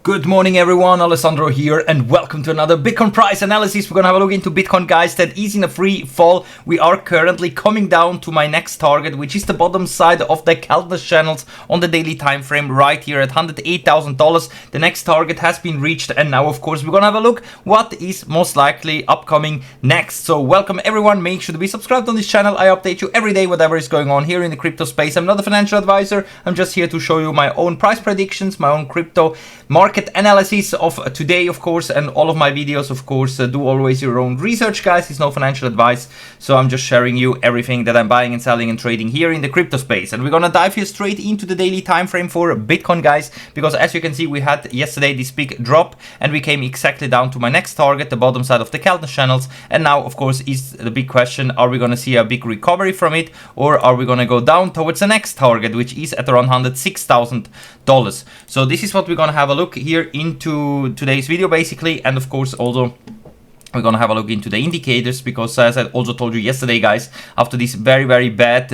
Good morning everyone, Alessandro here and welcome to another Bitcoin price analysis. We're gonna have a look into Bitcoin, guys, that is in a free fall. We are currently coming down to my next target, which is the bottom side of the candle channels on the daily time frame right here at $108,000. The next target has been reached and now of course we're gonna have a look what is most likely upcoming next. So welcome everyone, make sure to be subscribed on this channel. I update you every day whatever is going on here in the crypto space. I'm not a financial advisor, I'm just here to show you my own price predictions, my own crypto market analysis of today, of course, and all of my videos, of course, do always your own research, guys. It's no financial advice, so I'm just sharing you everything that I'm buying and selling and trading here in the crypto space. And we're gonna dive here straight into the daily time frame for Bitcoin, guys, because as you can see, we had yesterday this big drop and we came exactly down to my next target, the bottom side of the candle channels. And now, of course, is the big question: are we gonna see a big recovery from it, or are we gonna go down towards the next target, which is at around $106,000? So this is what we're gonna have a look here into today's video basically. And of course also we're gonna have a look into the indicators, because as I also told you yesterday, guys, after this very bad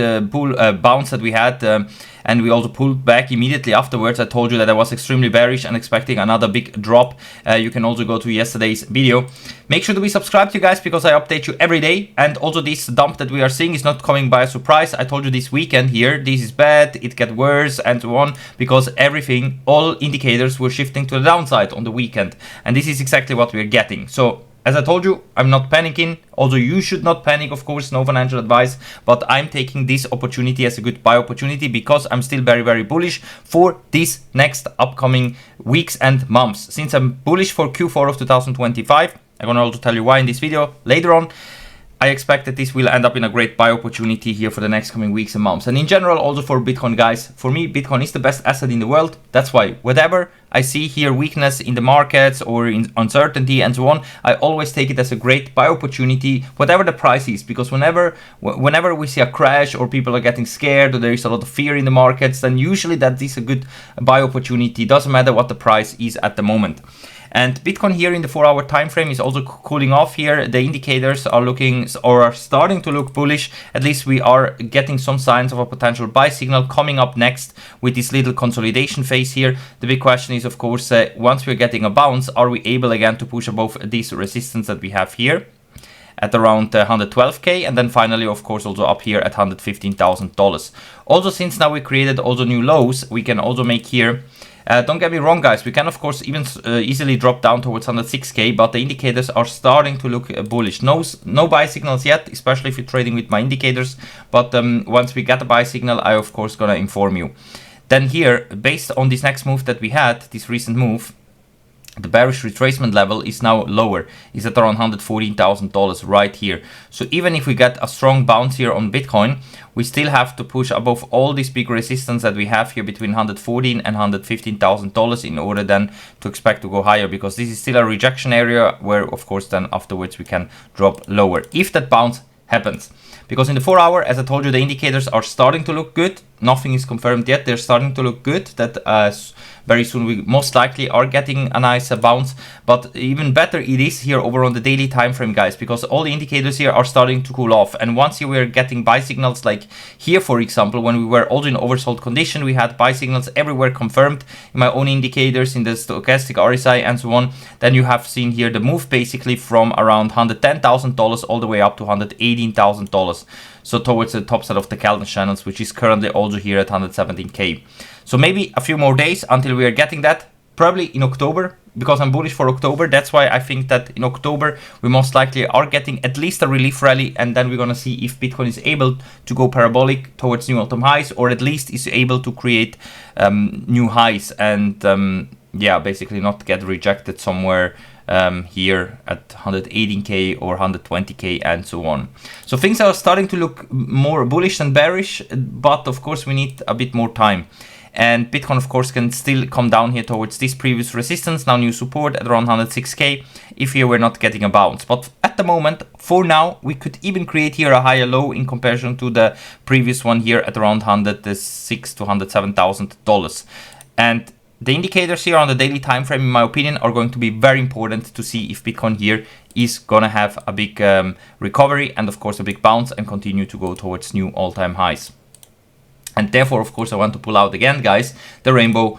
bounce that we had, and we also pulled back immediately afterwards, I told you that I was extremely bearish and expecting another big drop. You can also go to yesterday's video. Make sure to be subscribed, you guys, because I update you every day. And also this dump that we are seeing is not coming by a surprise. I told you this weekend here, this is bad, it gets worse and so on, because everything, all indicators were shifting to the downside on the weekend. And this is exactly what we're getting. So as I told you, I'm not panicking. Also, you should not panic, of course, no financial advice, but I'm taking this opportunity as a good buy opportunity because I'm still very bullish for these next upcoming weeks and months. Since I'm bullish for Q4 of 2025, I'm gonna also tell you why in this video later on. I expect that this will end up in a great buy opportunity here for the next coming weeks and months. And in general, also for Bitcoin, guys, for me, Bitcoin is the best asset in the world. That's why whatever I see here, weakness in the markets or in uncertainty and so on, I always take it as a great buy opportunity, whatever the price is. Because whenever we see a crash or people are getting scared or there is a lot of fear in the markets, then usually that is a good buy opportunity. Doesn't matter what the price is at the moment. And Bitcoin here in the 4-hour time frame is also cooling off here. The indicators are looking or are starting to look bullish. At least we are getting some signs of a potential buy signal coming up next with this little consolidation phase here. The big question is, of course, once we're getting a bounce, are we able again to push above this resistance that we have here at around 112k, and then finally, of course, also up here at $115,000. Also, since now we created also new lows, we can also make here. Don't get me wrong, guys, we can of course even easily drop down towards 106k, but the indicators are starting to look bullish. No buy signals yet, especially if you're trading with my indicators, but once we get a buy signal, I of course gonna inform you. Then here, based on this next move that we had, this recent move, the bearish retracement level is now lower, is at around $114,000 right here. So even if we get a strong bounce here on Bitcoin, we still have to push above all these big resistance that we have here between $114,000 and $115,000 in order then to expect to go higher, because this is still a rejection area where of course then afterwards we can drop lower if that bounce happens. Because in the 4-hour, as I told you, the indicators are starting to look good. Nothing is confirmed yet. They're starting to look good. That very soon we most likely are getting a nice bounce. But even better it is here over on the daily time frame, guys, because all the indicators here are starting to cool off. And once you were getting buy signals, like here, for example, when we were also in oversold condition, we had buy signals everywhere confirmed in my own indicators, in the stochastic RSI and so on. Then you have seen here the move basically from around $110,000 all the way up to $118,000. So towards the top side of the candle channels, which is currently also here at 117k. So maybe a few more days until we are getting that, probably in October, because I'm bullish for October. That's why I think that in October we most likely are getting at least a relief rally, and then we're gonna see if Bitcoin is able to go parabolic towards new all-time highs, or at least is able to create new highs and yeah, basically not get rejected somewhere here at 118k or 120k and so on. So things are starting to look more bullish than bearish, but of course we need a bit more time. And Bitcoin of course can still come down here towards this previous resistance, now new support at around 106k, if here we're not getting a bounce. But at the moment, for now, we could even create here a higher low in comparison to the previous one here at around $106,000 to $107,000. And the indicators here on the daily time frame, in my opinion, are going to be very important to see if Bitcoin here is gonna have a big recovery and of course a big bounce and continue to go towards new all-time highs. And therefore, of course, I want to pull out again, guys, the rainbow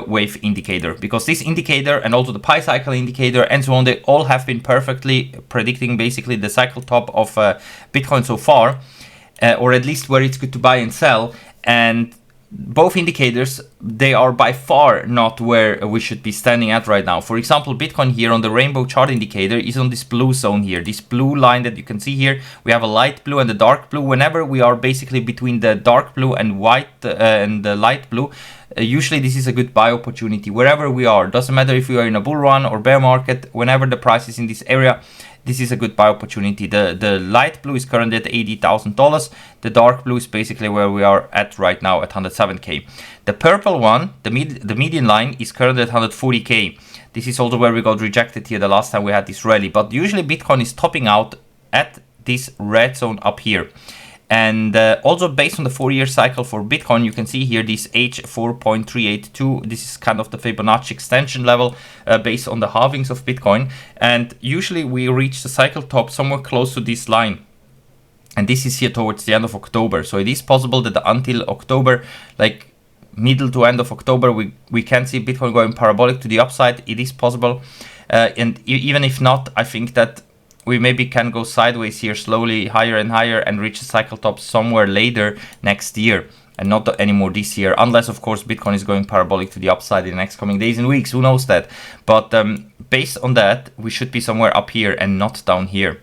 wave indicator, because this indicator and also the pi cycle indicator and so on, they all have been perfectly predicting basically the cycle top of Bitcoin so far, or at least where it's good to buy and sell. And both indicators, they are by far not where we should be standing at right now. For example, Bitcoin here on the rainbow chart indicator is on this blue zone here, this blue line that you can see here. We have a light blue and a dark blue. Whenever we are basically between the dark blue and white and the light blue, usually this is a good buy opportunity wherever we are. Doesn't matter if we are in a bull run or bear market, whenever the price is in this area, this is a good buy opportunity. The light blue is currently at $80,000. The dark blue is basically where we are at right now at 107K. The purple one, the median line, is currently at 140K. This is also where we got rejected here the last time we had this rally. But usually Bitcoin is topping out at this red zone up here. And also based on the 4-year cycle for Bitcoin, you can see here this H4.382. This is kind of the Fibonacci extension level based on the halvings of Bitcoin. And usually we reach the cycle top somewhere close to this line. And this is here towards the end of October. So it is possible that until October, like middle to end of October, we can see Bitcoin going parabolic to the upside. It is possible. And even if not, I think that we maybe can go sideways here slowly higher and higher and reach the cycle top somewhere later next year and not anymore this year, unless of course Bitcoin is going parabolic to the upside in the next coming days and weeks. Who knows that? But based on that, we should be somewhere up here and not down here.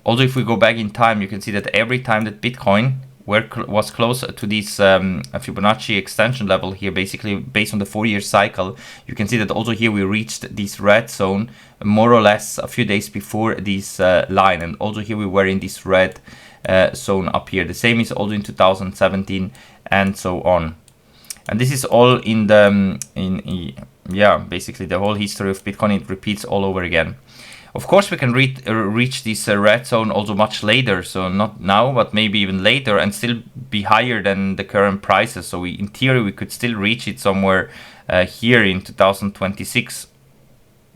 Also, if we go back in time, you can see that every time that Bitcoin was close to this Fibonacci extension level here, basically based on the 4-year cycle, you can see that also here we reached this red zone more or less a few days before this line, and also here we were in this red zone up here. The same is also in 2017 and so on. And this is all in the basically the whole history of Bitcoin. It repeats all over again. Of course, we can reach this red zone also much later, so not now, but maybe even later, and still be higher than the current prices. So in theory, we could still reach it somewhere here in 2026.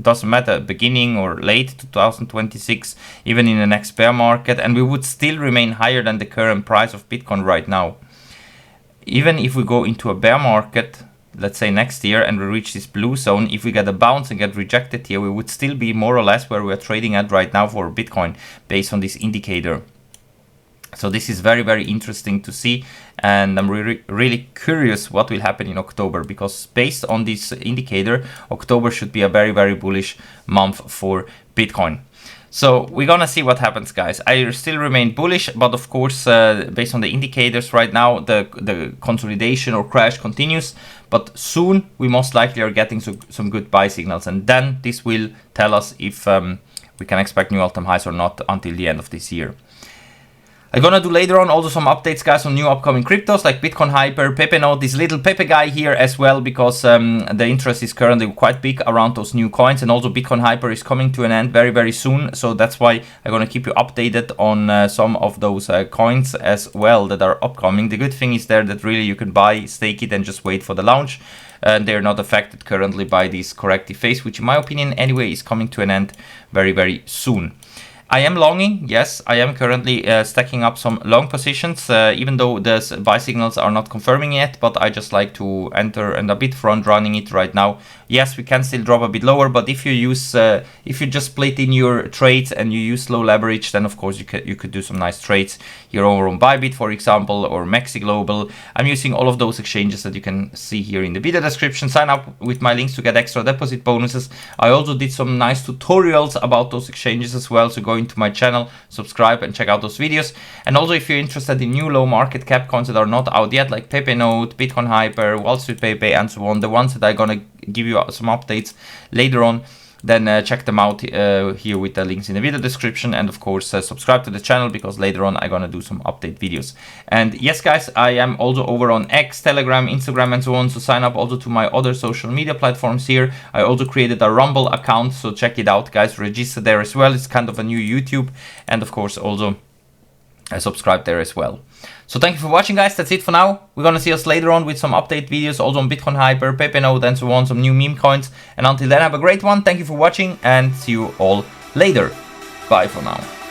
Doesn't matter, beginning or late 2026, even in the next bear market, and we would still remain higher than the current price of Bitcoin right now. Even if we go into a bear market, let's say next year, and we reach this blue zone, if we get a bounce and get rejected here, we would still be more or less where we're trading at right now for Bitcoin based on this indicator. So this is very, very interesting to see, and I'm really curious what will happen in October, because based on this indicator, October should be a very, very bullish month for Bitcoin. So we're gonna see what happens, guys. I still remain bullish, but of course, based on the indicators right now, the consolidation or crash continues. But soon we most likely are getting some good buy signals, and then this will tell us if we can expect new all-time highs or not until the end of this year. I'm gonna do later on also some updates, guys, on new upcoming cryptos like Bitcoin Hyper, Pepe Note, this little Pepe guy here as well, because the interest is currently quite big around those new coins, and also Bitcoin Hyper is coming to an end very, very soon. So that's why I'm gonna keep you updated on some of those coins as well that are upcoming. The good thing is there that really you can buy, stake it, and just wait for the launch. They're not affected currently by this corrective phase, which in my opinion anyway is coming to an end very, very soon. I am longing, yes, I am currently stacking up some long positions, even though the buy signals are not confirming yet, but I just like to enter and a bit front running it right now. Yes, we can still drop a bit lower, but if you use, if you just split in your trades and you use low leverage, then of course you could do some nice trades here over on Bybit, for example, or Maxi Global. I'm using all of those exchanges that you can see here in the video description. Sign up with my links to get extra deposit bonuses. I also did some nice tutorials about those exchanges as well, so go into my channel, subscribe and check out those videos. And also if you're interested in new low market cap coins that are not out yet, like Pepe Note, Bitcoin Hyper, Wall Street Pepe, and so on, the ones that I'm gonna give you some updates later on, then check them out here with the links in the video description. And of course subscribe to the channel, because later on I'm gonna do some update videos. And yes, guys, I am also over on X, Telegram, Instagram, and so on, so sign up also to my other social media platforms here. I also created a Rumble account, so check it out, guys. Register there as well. It's kind of a new YouTube, and of course also subscribe there as well. So thank you for watching, guys. That's it for now. We're gonna see us later on with some update videos also on Bitcoin Hyper, Pepe Note, and so on, some new meme coins. And until then, have a great one. Thank you for watching, and see you all later. Bye for now.